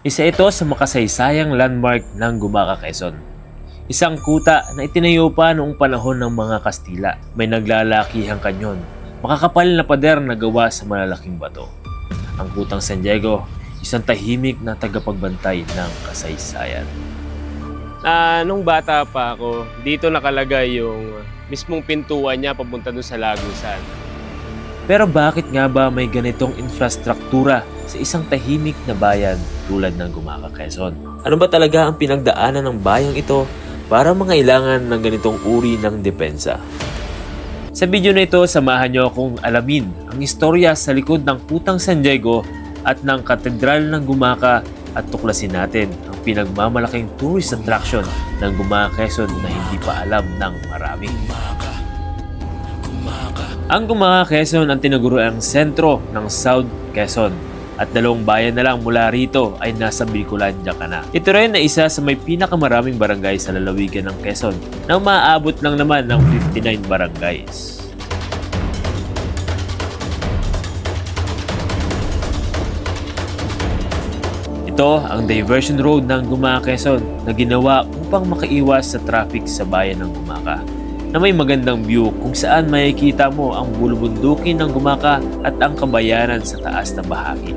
Isa ito sa makasaysayang landmark ng Gumaca, Quezon. Isang kuta na itinayo pa noong panahon ng mga Kastila. May naglalakihang kanyon, makakapal na pader na gawa sa malalaking bato. Ang Kutang San Diego, isang tahimik na tagapagbantay ng kasaysayan. Nung bata pa ako, dito nakalagay yung mismong pintuan niya papunta doon sa Lagusan. Pero bakit nga ba may ganitong infrastruktura sa isang tahimik na bayan tulad ng Gumaca, Quezon? Ano ba talaga ang pinagdaanan ng bayang ito para mangailangan ng ganitong uri ng depensa? Sa video na ito, samahan niyo akong alamin ang istorya sa likod ng Kutang San Diego at ng Katedral ng Gumaca at tuklasin natin ang pinagmamalaking tourist attraction ng Gumaca, Quezon na hindi pa alam ng marami. Ang Gumaca, Quezon ang tinuguruang sentro ng South Quezon at 2 bayan na lang mula rito ay nasa Bicolandia ka na. Ito rin na isa sa may pinakamaraming barangay sa lalawigan ng Quezon na maaabot lang naman ng 59 barangays. Ito ang diversion road ng Gumaca, Quezon na ginawa upang makaiwas sa traffic sa bayan ng Gumaca, na may magandang view kung saan makikita mo ang bulubundukin ng Gumaca at ang kabayanan sa taas na bahagi.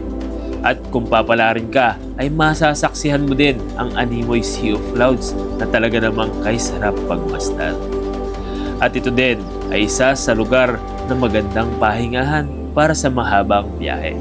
At kung papalarin ka, ay masasaksihan mo din ang Animoy Sea of Clouds na talaga namang kay sarap pagmasdan. At ito din ay isa sa lugar na magandang pahingahan para sa mahabang biyahe.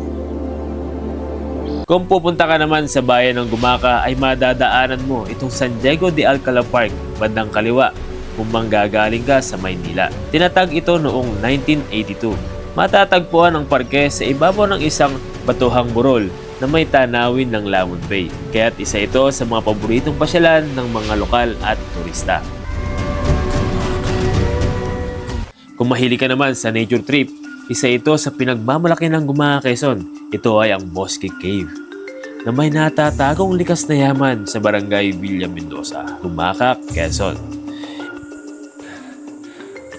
Kung pupunta ka naman sa bayan ng Gumaca ay madadaanan mo itong San Diego de Alcala Park bandang kaliwa kung manggagaling ka sa Maynila. Tinatag ito noong 1982. Matatagpuan ang parke sa ibabaw ng isang batuhang burol na may tanawin ng Lamon Bay. Kaya't isa ito sa mga paboritong pasyalan ng mga lokal at turista. Kung mahilig ka naman sa nature trip, isa ito sa pinagmamalaki ng Gumaca, Quezon. Ito ay ang Bosque Cave na may natatagong likas na yaman sa barangay Villa Mendoza, Gumaca, Quezon.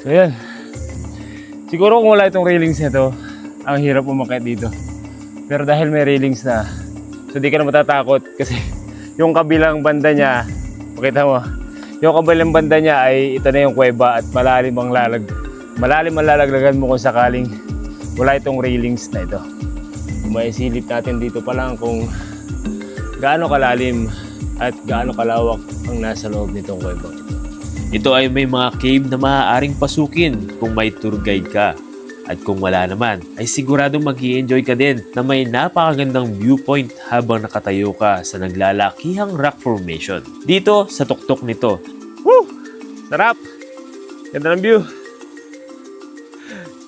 So yan. Siguro kung wala itong railings nito, ang hirap umakyat dito. Pero dahil may railings na, so di ka na matatakot kasi yung kabilang banda niya, makita mo, yung kabilang banda niya ay ito na yung kuweba at malalim ang lalaglagan mo kung sakaling wala itong railings na ito. Kung maisilip natin dito pa lang kung gaano kalalim at gaano kalawak ang nasa loob nitong kuweba. Ito ay may mga cave na maaaring pasukin kung may tour guide ka. At kung wala naman, ay siguradong mag-i-enjoy ka din na may napakagandang viewpoint habang nakatayo ka sa naglalakihang rock formation. Dito sa tuktok nito. Woo! Sarap! Ganda ng view!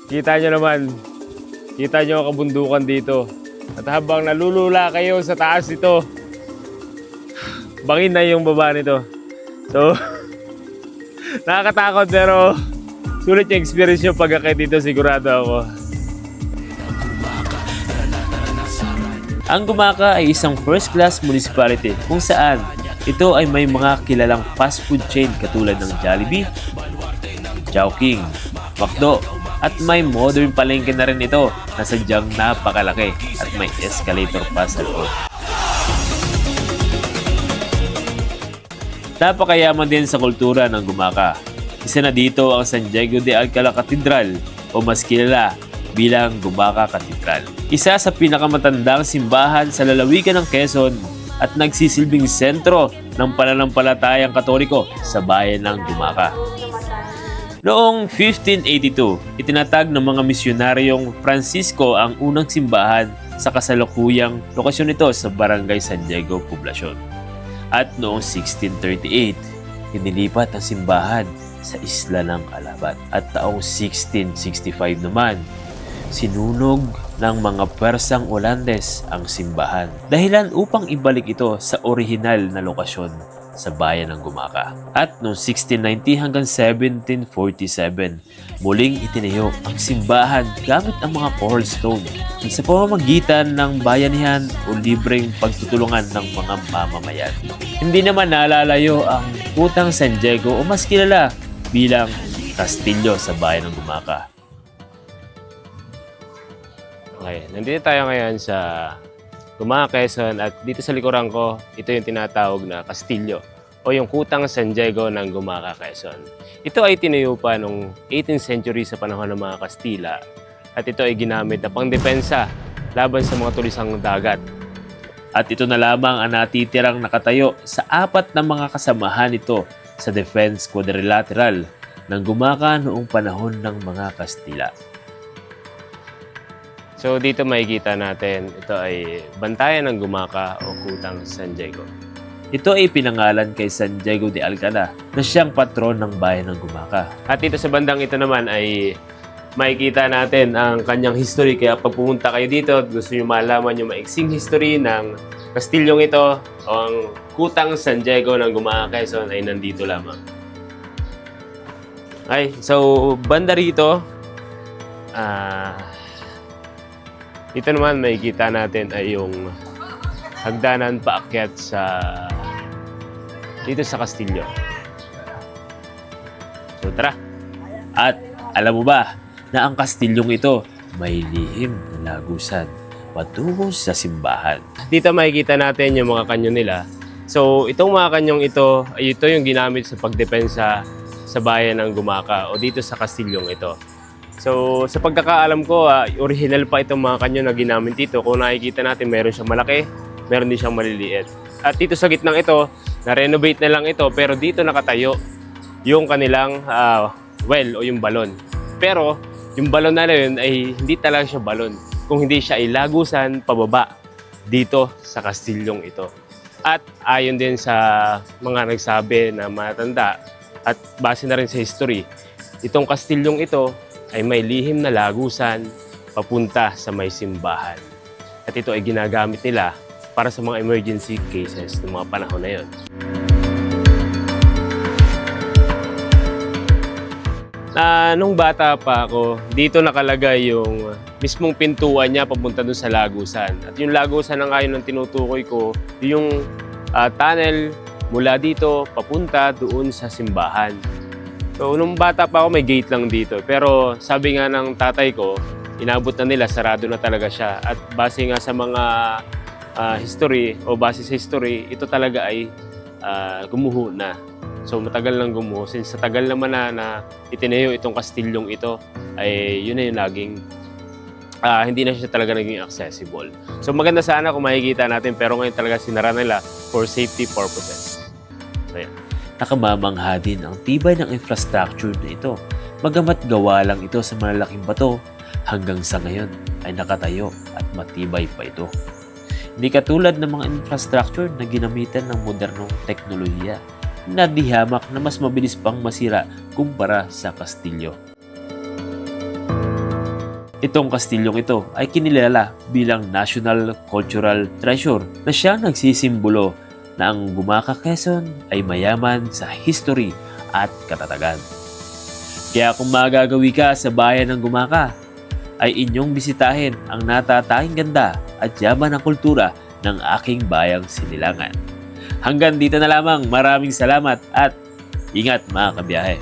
Kita nyo naman, kita nyo ang kabundukan dito. At habang nalulula kayo sa taas nito, bangin na yung baba nito. So, nakakatakot pero sulit yung experience nyo pagkakit dito, sigurado ako. Ang Gumaca ay isang first-class municipality kung saan ito ay may mga kilalang fast food chain katulad ng Jollibee, Chowking, McDo, at may modern palengke na rin ito na sadyang napakalaki at may escalator pa sa loob. Napakayaman din sa kultura ng Gumaca. Isa na dito ang San Diego de Alcala Cathedral o mas kilala bilang Gumaca Cathedral. Isa sa pinakamatandang simbahan sa lalawigan ng Quezon at nagsisilbing sentro ng pananampalatayang Katoliko sa bayan ng Gumaca. Noong 1582, itinatag ng mga misyonaryong Francisco ang unang simbahan sa kasalukuyang lokasyon nito sa Barangay San Diego, Poblacion. At noong 1638, inilipat ang simbahan sa Isla ng Alabat. At taong 1665 naman, sinunog ng mga Persang Olandes ang simbahan. Dahilan upang ibalik ito sa orihinal na lokasyon sa bayan ng Gumaca. At noong 1690 hanggang 1747, muling itinayo ang simbahan gamit ang mga coral stone sa pamamagitan ng bayanihan o libreng pagtutulungan ng mga mamamayan. Hindi naman nalalayo ang Kutang San Diego o mas kilala bilang Kastilyo sa bayan ng Gumaca. Okay, nandito tayo ngayon sa Gumaka, Quezon, at dito sa likuran ko, ito yung tinatawag na kastilyo o yung Kutang San Diego ng Gumaka, Quezon. Ito ay tinayo pa noong 18th century sa panahon ng mga Kastila at ito ay ginamit na pangdepensa laban sa mga tulisang dagat. At ito na lamang ang natitirang nakatayo sa 4 na mga kasamahan nito sa Defense Quadrilateral ng Gumaka noong panahon ng mga Kastila. So dito makikita natin, ito ay bantayan ng Gumaka o Kutang San Diego. Ito ay pinangalan kay San Diego de Alcala na siyang patron ng bayan ng Gumaka. At dito sa bandang ito naman ay makikita natin ang kanyang history. Kaya pag pumunta kayo dito at gusto nyo malaman yung maiksing history ng kastilyong ito o ang Kutang San Diego ng Gumaka, Quezon ay nandito lamang. Okay, so banda rito, ito naman makikita natin ay yung hagdanan paakyat dito sa kastilyo. So tara! At alam mo ba na ang kastilyong ito may lihim na lagusan patungo sa simbahan. Dito makikita natin yung mga kanyon nila. So itong mga kanyong ito, ay ito yung ginamit sa pagdepensa sa bayan ng Gumaka o dito sa kastilyong ito. So sa pagkakaalam ko, original pa itong mga kanyon na ginamit dito. Kung nakikita natin, meron siyang malaki, meron din siyang maliliit. At dito sa gitnang ito, na-renovate na lang ito, pero dito nakatayo yung kanilang well o yung balon. Pero yung balon na yun ay hindi talaga siya balon, kung hindi siya ay lagusan pababa dito sa kastilyong ito. At ayon din sa mga nagsabi na matanda at base na rin sa history, itong kastilyong ito ay may lihim na lagusan papunta sa may simbahan. At ito ay ginagamit nila para sa mga emergency cases ng mga panahon na yun. Nung bata pa ako, dito nakalagay yung mismong pintuan niya papunta dun sa lagusan. At yung lagusan ang ayon ng tinutukoy ko, yung tunnel mula dito papunta doon sa simbahan. So nung bata pa ako, may gate lang dito. Pero sabi nga ng tatay ko, inabot na nila, sarado na talaga siya. At base nga sa mga history o base sa history, ito talaga ay gumuho na. So matagal nang gumuho. Since sa tagal naman na itinayo itong kastilyong ito, ay yun na yung laging hindi na siya talaga naging accessible. So maganda sana kung makikita natin, pero ngayon talaga sinara nila for safety purposes. So yan. Nakamamangha din ang tibay ng infrastructure na ito. Bagamat gawa lang ito sa malalaking bato, hanggang sa ngayon ay nakatayo at matibay pa ito. Hindi katulad ng mga infrastructure na ginamitan ng modernong teknolohiya na dihamak na mas mabilis pang masira kumpara sa kastilyo. Itong kastilyong ito ay kinilala bilang National Cultural Treasure na siyang nagsisimbolo na ang Gumaka, Quezon ay mayaman sa history at katatagan. Kaya kung magagawi ka sa bayan ng Gumaka, ay inyong bisitahin ang natatanging ganda at yaman ng kultura ng aking bayang Sinilangan. Hanggang dito na lamang, maraming salamat at ingat mga kabiyahe.